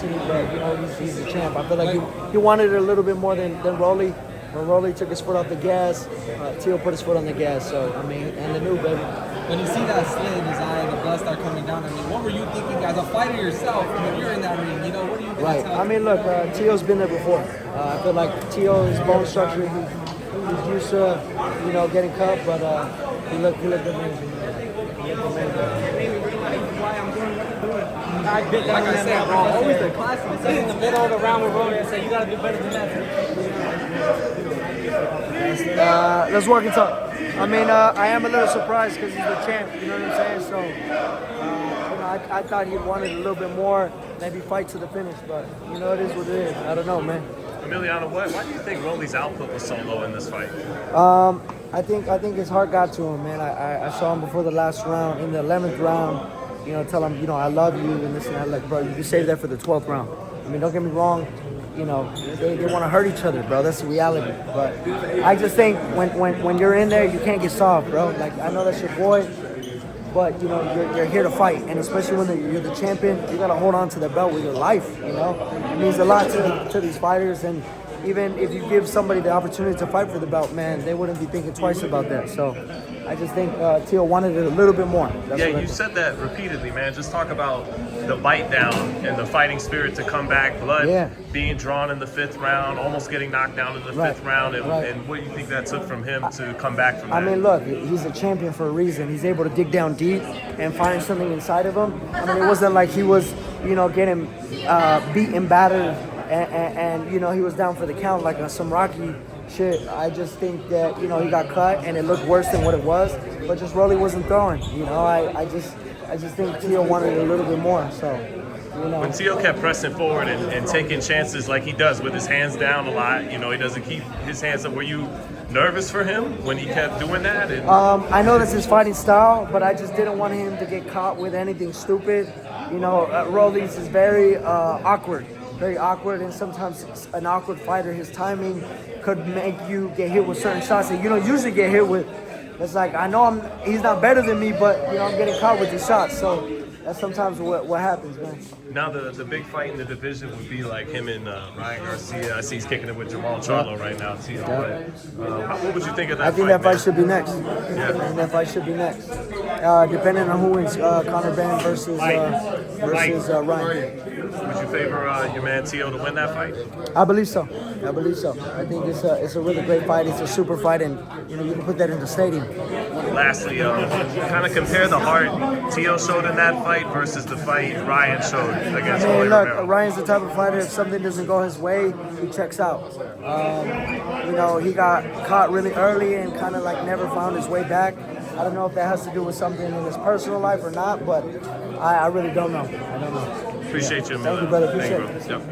adversity, but he's the champ. I feel like he wanted it a little bit more than Rolly. When Rolly took his foot off the gas, Teo put his foot on the gas. So I mean, and the new baby. When you see that slit in his eye and the blood start coming down, I mean, what were you thinking as a fighter yourself when you're in that ring? What are you thinking? Right. I mean, look, Teo's been there before. I feel like Teo's bone structure, he's used to, getting cut, but he looked amazing. Like I said, bro, always the classic. In the middle of the round with Romero and say, you got to do better than that. Let's walk and talk. I mean, I am a little surprised because he's the champ, you know what I'm saying? So, I thought he wanted a little bit more, maybe fight to the finish, but, it is what it is. I don't know, man. Emiliano, why do you think Rolly's output was so low in this fight? I think his heart got to him, man. I saw him before the last round, in the 11th round, tell him, I love you and this and that. Like, bro, you can save that for the 12th round. I mean, don't get me wrong. They want to hurt each other, bro. That's the reality. But I just think when you're in there, you can't get soft, bro. Like, I know that's your boy, but you're here to fight, and especially when you're the champion, you gotta hold on to the belt with your life. It means a lot to these fighters, and even if you give somebody the opportunity to fight for the belt, man, they wouldn't be thinking twice about that. So I just think Teo wanted it a little bit more. You said that repeatedly, man. Just talk about the bite down and the fighting spirit to come back, blood being drawn in the 5th round, almost getting knocked down in the 5th round, and what do you think that took from him to come back from that? I mean, look, he's a champion for a reason. He's able to dig down deep and find something inside of him. I mean, it wasn't like he was, getting beaten, battered, and he was down for the count like some Rocky shit. I just think that, he got cut and it looked worse than what it was, but just Rolly wasn't throwing. I just think Teo wanted a little bit more, so. When Teo kept pressing forward and taking chances like he does with his hands down a lot, he doesn't keep his hands up. Were you nervous for him when he kept doing that? I know that's his fighting style, but I just didn't want him to get caught with anything stupid. Rolly's is very awkward, and sometimes an awkward fighter, his timing could make you get hit with certain shots that you don't usually get hit with. It's like, I know he's not better than me, but I'm getting caught with these shots. So that's sometimes what happens, man. Now the big fight in the division would be like him and Ryan Garcia. I see he's kicking it with Jamal Charlo right now, too. What would you think of that? I think that fight should be next. Yeah. I think that fight should be next. Depending on who wins, Conor Benn versus Ryan. Would you favor your man Teo to win that fight? I believe so. I think it's a really great fight. It's a super fight, and you can put that in the stadium. Lastly, kind of compare the heart Teo showed in that fight versus the fight Ryan showed against Romero. Ryan's the type of fighter, if something doesn't go his way, he checks out. He got caught really early and kind of like never found his way back. I don't know if that has to do with something in his personal life or not, but I really don't know. Appreciate you, Thank you, brother. Appreciate it. Yep.